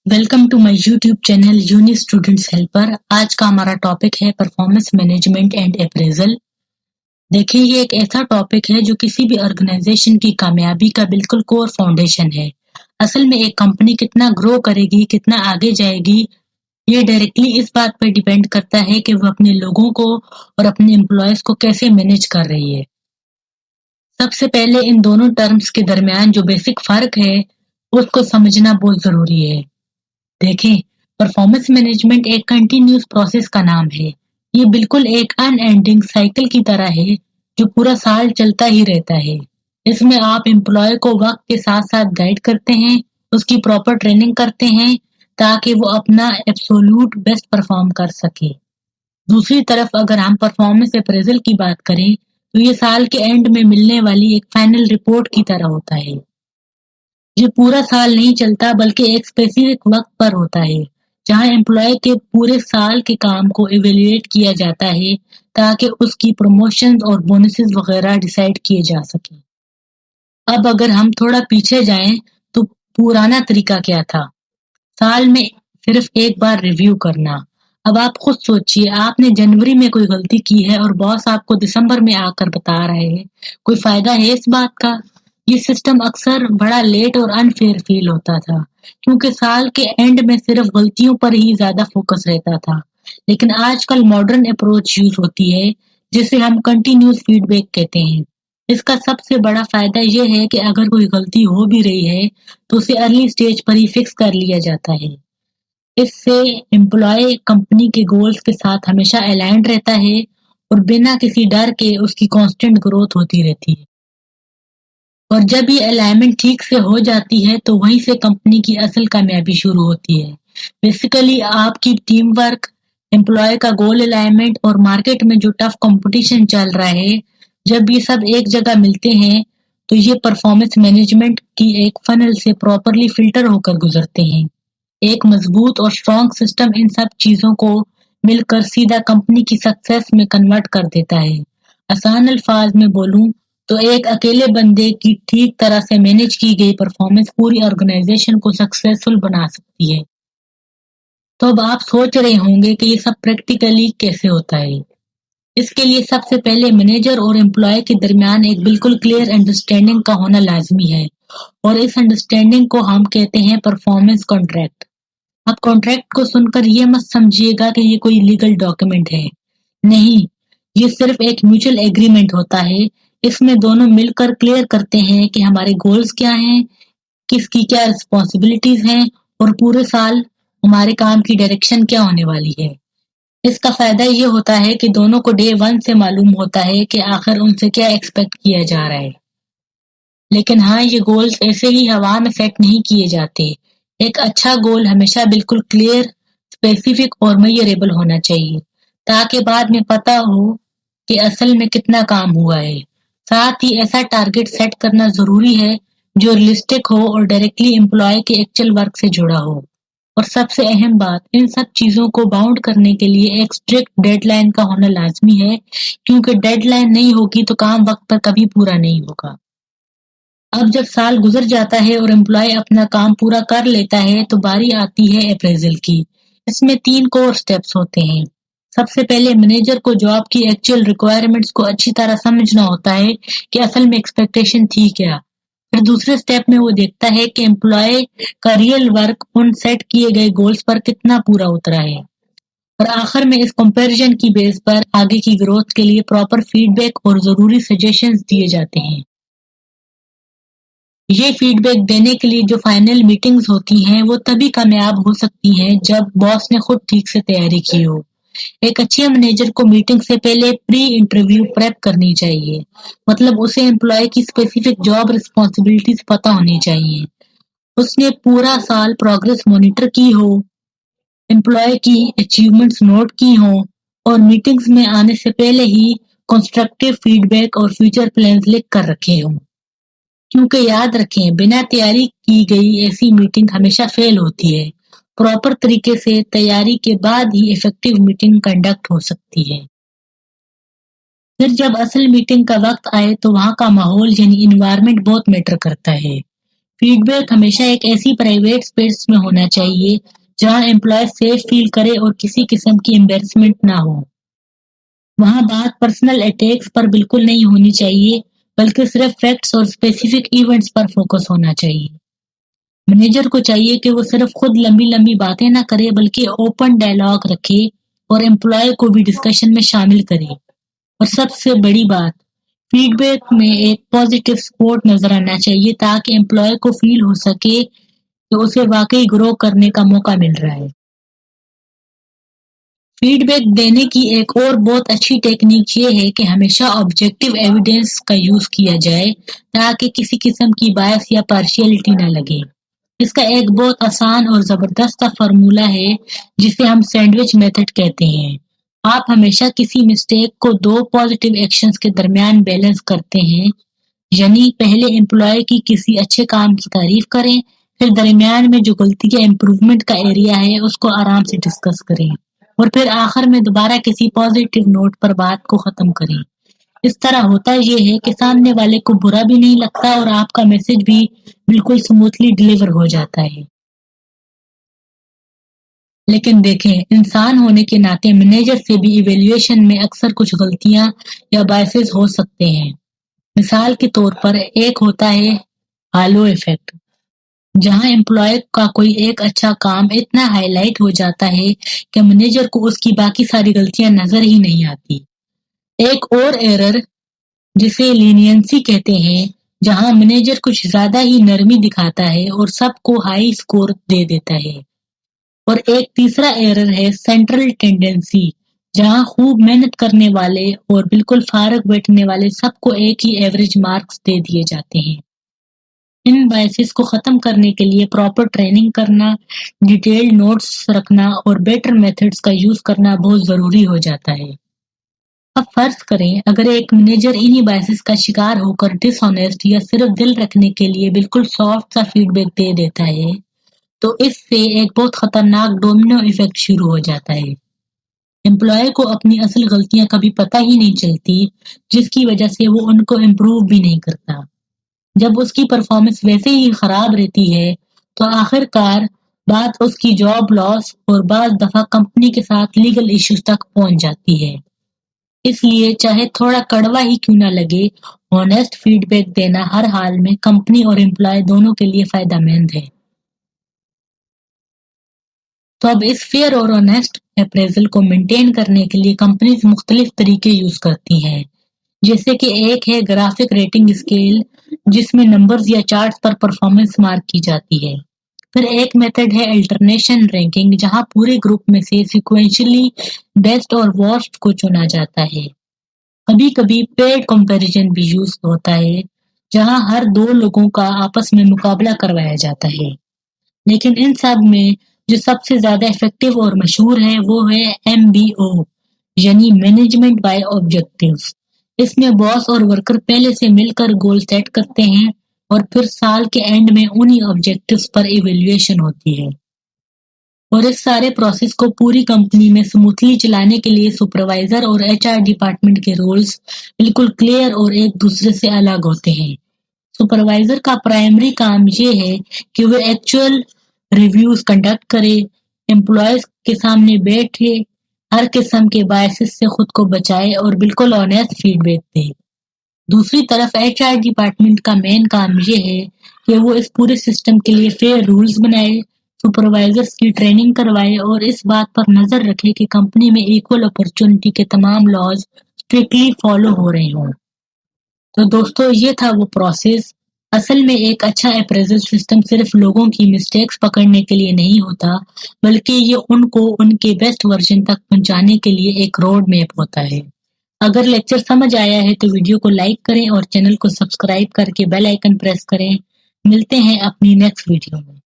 Welcome to my YouTube channel uni students helper. आज का हमारा टॉपिक है परफॉर्मेंस मैनेजमेंट एंड अप्रेजल। देखिए, ये एक ऐसा टॉपिक है जो किसी भी ऑर्गेनाइजेशन की कामयाबी का बिल्कुल कोर फाउंडेशन है। असल में एक कंपनी कितना ग्रो करेगी, कितना आगे जाएगी, ये डायरेक्टली इस बात पर डिपेंड करता है कि वो अपने लोगों को और अपने एम्प्लॉयज को कैसे मैनेज कर रही है। सबसे पहले इन दोनों टर्म्स के दरमियान जो बेसिक फर्क है उसको समझना बहुत जरूरी है। देखें, परफॉर्मेंस मैनेजमेंट एक कंटिन्यूस प्रोसेस का नाम है। ये बिल्कुल एक अनएंडिंग साइकिल की तरह है जो पूरा साल चलता ही रहता है। इसमें आप एम्प्लॉय को वक्त के साथ साथ गाइड करते हैं, उसकी प्रॉपर ट्रेनिंग करते हैं ताकि वो अपना एब्सोल्यूट बेस्ट परफॉर्म कर सके। दूसरी तरफ अगर हम परफॉर्मेंस अप्रेजल की बात करें तो ये साल के एंड में मिलने वाली एक फाइनल रिपोर्ट की तरह होता है। ये पूरा साल नहीं चलता बल्कि एक स्पेसिफिक वक्त पर होता है जहां एम्प्लॉय के पूरे साल के काम को इवेल्युएट किया जाता है ताकि उसकी प्रमोशन और बोनसेस वगैरह डिसाइड किए जा सके। अब अगर हम थोड़ा पीछे जाएं तो पुराना तरीका क्या था? साल में सिर्फ एक बार रिव्यू करना। अब आप खुद सोचिए, आपने जनवरी में कोई गलती की है और बॉस आपको दिसंबर में आकर बता रहे हैं। कोई फायदा है इस बात का? ये सिस्टम अक्सर बड़ा लेट और अनफेयर फील होता था क्योंकि साल के एंड में सिर्फ गलतियों पर ही ज्यादा फोकस रहता था। लेकिन आजकल मॉडर्न अप्रोच यूज होती है जिसे हम कंटिन्यूस फीडबैक कहते हैं। इसका सबसे बड़ा फायदा ये है कि अगर कोई गलती हो भी रही है तो उसे अर्ली स्टेज पर ही फिक्स कर लिया जाता है। इससे एम्प्लॉय कंपनी के गोल्स के साथ हमेशा अलाइन्ड रहता है और बिना किसी डर के उसकी कांस्टेंट ग्रोथ होती रहती है। और जब ये अलाइनमेंट ठीक से हो जाती है तो वहीं से कंपनी की असल कामयाबी शुरू होती है। बेसिकली आपकी टीम वर्क, एम्प्लॉय का गोल अलाइनमेंट और मार्केट में जो टफ कंपटीशन चल रहा है, जब ये सब एक जगह मिलते हैं तो ये परफॉर्मेंस मैनेजमेंट की एक फनल से प्रॉपरली फिल्टर होकर गुजरते हैं। एक मजबूत और स्ट्रॉन्ग सिस्टम इन सब चीजों को मिलकर सीधा कंपनी की सक्सेस में कन्वर्ट कर देता है। आसान अल्फाज में बोलूं तो एक अकेले बंदे की ठीक तरह से मैनेज की गई परफॉर्मेंस पूरी ऑर्गेनाइजेशन को सक्सेसफुल बना सकती है। तो अब आप सोच रहे होंगे कि ये सब प्रैक्टिकली कैसे होता है। इसके लिए सबसे पहले मैनेजर और एम्प्लॉय के दरमियान एक बिल्कुल क्लियर अंडरस्टैंडिंग का होना लाजमी है और इस अंडरस्टैंडिंग को हम कहते हैं परफॉर्मेंस कॉन्ट्रैक्ट। आप कॉन्ट्रैक्ट को सुनकर ये मत समझिएगा कि ये कोई लीगल डॉक्यूमेंट है। नहीं, ये सिर्फ एक म्यूचुअल एग्रीमेंट होता है। इसमें दोनों मिलकर क्लियर करते हैं कि हमारे गोल्स क्या हैं, किसकी क्या रिस्पॉन्सिबिलिटीज हैं और पूरे साल हमारे काम की डायरेक्शन क्या होने वाली है। इसका फायदा ये होता है कि दोनों को डे वन से मालूम होता है कि आखिर उनसे क्या एक्सपेक्ट किया जा रहा है। लेकिन हाँ, ये गोल्स ऐसे ही हवा में सेट नहीं किए जाते। एक अच्छा गोल हमेशा बिल्कुल क्लियर, स्पेसिफिक और मेजरेबल होना चाहिए ताकि बाद में पता हो कि असल में कितना काम हुआ है। साथ ही ऐसा टारगेट सेट करना जरूरी है जो रियलिस्टिक हो और डायरेक्टली एम्प्लॉय के एक्चुअल वर्क से जुड़ा हो। और सबसे अहम बात, इन सब चीजों को बाउंड करने के लिए एक स्ट्रिक्ट डेडलाइन का होना लाजमी है क्योंकि डेडलाइन नहीं होगी तो काम वक्त पर कभी पूरा नहीं होगा। अब जब साल गुजर जाता है और एम्प्लॉय अपना काम पूरा कर लेता है तो बारी आती है अप्रेजल की। इसमें 3 कोर स्टेप्स होते हैं। सबसे पहले मैनेजर को जॉब की एक्चुअल रिक्वायरमेंट्स को अच्छी तरह समझना होता है कि असल में एक्सपेक्टेशन थी क्या। फिर दूसरे स्टेप में वो देखता है कि एम्प्लॉय का रियल वर्क उन सेट किए गए गोल्स पर कितना पूरा उतरा है। और आखिर में इस कंपैरिजन की बेस पर आगे की ग्रोथ के लिए प्रॉपर फीडबैक और जरूरी सजेशंस दिए जाते हैं। ये फीडबैक देने के लिए जो फाइनल मीटिंग्स होती हैं वो तभी कामयाब हो सकती हैं जब बॉस ने खुद ठीक से तैयारी की हो। एक अच्छे मैनेजर को मीटिंग से पहले प्री इंटरव्यू प्रेप करनी चाहिए। मतलब उसे एम्प्लॉय की स्पेसिफिक जॉब रिस्पॉन्सिबिलिटीज पता होनी चाहिए। उसने पूरा साल प्रोग्रेस मॉनिटर की हो, एम्प्लॉय की अचीवमेंट्स नोट की हो और मीटिंग्स में आने से पहले ही कंस्ट्रक्टिव फीडबैक और फ्यूचर प्लान्स लिख कर रखे हों। क्योंकि याद रखें, बिना तैयारी की गई ऐसी मीटिंग हमेशा फेल होती है। प्रॉपर तरीके से तैयारी के बाद ही इफेक्टिव मीटिंग कंडक्ट हो सकती है। फिर जब असल मीटिंग का वक्त आए तो वहाँ का माहौल यानी इन्वायरमेंट बहुत मैटर करता है। फीड बैक हमेशा एक ऐसी प्राइवेट स्पेस में होना चाहिए जहां एम्प्लॉय सेफ फील करे और किसी किस्म की एम्बेरसमेंट ना हो। वहां बात पर्सनल अटैक्स पर बिल्कुल नहीं होनी चाहिए, बल्कि सिर्फ फैक्ट्स और स्पेसिफिक इवेंट्स पर फोकस होना चाहिए। मैनेजर को चाहिए कि वो सिर्फ खुद लंबी लंबी बातें ना करे, बल्कि ओपन डायलॉग रखे और एम्प्लॉय को भी डिस्कशन में शामिल करे। और सबसे बड़ी बात, फीडबैक में एक पॉजिटिव सपोर्ट नजर आना चाहिए ताकि एम्प्लॉय को फील हो सके कि उसे वाकई ग्रो करने का मौका मिल रहा है। फीडबैक देने की एक और बहुत अच्छी टेक्निक ये है कि हमेशा ऑब्जेक्टिव एविडेंस का यूज किया जाए ताकि किसी किस्म की बायस या पार्शियलिटी ना लगे। इसका एक बहुत आसान और जबरदस्त फॉर्मूला है जिसे हम सैंडविच मेथड कहते हैं। आप हमेशा किसी मिस्टेक को दो पॉजिटिव एक्शंस के दरमियान बैलेंस करते हैं, यानी पहले एम्प्लॉय की किसी अच्छे काम की तारीफ करें, फिर दरमियान में जो गलती या इम्प्रूवमेंट का एरिया है उसको आराम से डिस्कस करें और फिर आखिर में दोबारा किसी पॉजिटिव नोट पर बात को खत्म करें। इस तरह होता ये है कि सामने वाले को बुरा भी नहीं लगता और आपका मैसेज भी बिल्कुल स्मूथली डिलीवर हो जाता है। लेकिन देखें, इंसान होने के नाते मैनेजर से भी इवैल्यूएशन में अक्सर कुछ गलतियां या बायसेस हो सकते हैं। मिसाल के तौर पर एक होता है हालो इफेक्ट, जहां एम्प्लॉय का कोई एक अच्छा काम इतना हाईलाइट हो जाता है कि मैनेजर को उसकी बाकी सारी गलतियां नजर ही नहीं आती। एक और एरर, जिसे लीनियंसी कहते हैं, जहां मैनेजर कुछ ज्यादा ही नरमी दिखाता है और सबको हाई स्कोर दे देता है। और एक तीसरा एरर है सेंट्रल टेंडेंसी, जहां खूब मेहनत करने वाले और बिल्कुल फारग बैठने वाले सबको एक ही एवरेज मार्क्स दे दिए जाते हैं। इन बायसेस को खत्म करने के लिए प्रॉपर ट्रेनिंग करना, डिटेल्ड नोट्स रखना और बेटर मेथड्स का यूज करना बहुत जरूरी हो जाता है। अब फर्ज करें अगर एक मैनेजर इन्हीं बायसेस का शिकार होकर डिसऑनेस्ट या सिर्फ दिल रखने के लिए बिल्कुल सॉफ्ट सा फीडबैक दे देता है, तो इससे एक बहुत खतरनाक डोमिनो इफेक्ट शुरू हो जाता है। एम्प्लॉय को अपनी असल गलतियां कभी पता ही नहीं चलती, जिसकी वजह से वो उनको इम्प्रूव भी नहीं करता। जब उसकी परफॉर्मेंस वैसे ही खराब रहती है, तो आखिरकार बात उसकी जॉब लॉस और बाज़ दफा कंपनी के साथ लीगल इश्यूज तक पहुंच जाती है। इसलिए चाहे थोड़ा कड़वा ही क्यों ना लगे, ऑनेस्ट फीडबैक देना हर हाल में कंपनी और एम्प्लॉय दोनों के लिए फायदेमंद है। तो अब इस फेयर और ऑनेस्ट अप्रेजल को मेंटेन करने के लिए कंपनीज मुख्तलिफ तरीके यूज करती हैं, जैसे कि एक है ग्राफिक रेटिंग स्केल, जिसमें नंबर्स या चार्ट्स पर परफॉर्मेंस मार्क की जाती है। फिर एक मेथड है अल्टरनेशन रैंकिंग, जहां पूरे ग्रुप में से सिक्वेंशियली बेस्ट और वर्स्ट को चुना जाता है। कभी कभी पेड कंपैरिजन भी यूज होता है, जहां हर दो लोगों का आपस में मुकाबला करवाया जाता है। लेकिन इन सब में जो सबसे ज्यादा इफेक्टिव और मशहूर है वो है MBO, यानी मैनेजमेंट बाय ऑब्जेक्टिव्स। इसमें बॉस और वर्कर पहले से मिलकर गोल सेट करते हैं और फिर साल के एंड में उन्हीं ऑब्जेक्टिव्स पर इवैल्यूएशन होती है। और इस सारे प्रोसेस को पूरी कंपनी में स्मूथली चलाने के लिए सुपरवाइजर और HR डिपार्टमेंट के रोल्स बिल्कुल क्लियर और एक दूसरे से अलग होते हैं। सुपरवाइजर का प्राइमरी काम ये है कि वो एक्चुअल रिव्यूज कंडक्ट करे, एम्प्लॉयज के सामने बैठे, हर किस्म के बायसेस से खुद को बचाए और बिल्कुल ऑनेस्ट फीडबैक दे। दूसरी तरफ HR डिपार्टमेंट का मेन काम ये है कि वो इस पूरे सिस्टम के लिए फेयर रूल्स बनाए, सुपरवाइजर्स की ट्रेनिंग करवाए और इस बात पर नजर रखे कि कंपनी में इक्वल अपॉर्चुनिटी के तमाम लॉज स्ट्रिक्टली फॉलो हो रहे हों। तो दोस्तों, ये था वो प्रोसेस। असल में एक अच्छा अप्रेजल सिस्टम सिर्फ लोगों की मिस्टेक्स पकड़ने के लिए नहीं होता, बल्कि ये उनको उनके बेस्ट वर्जन तक पहुंचाने के लिए एक रोड मैप होता है। अगर लेक्चर समझ आया है तो वीडियो को लाइक करें और चैनल को सब्सक्राइब करके बेल आइकन प्रेस करें। मिलते हैं अपनी नेक्स्ट वीडियो में।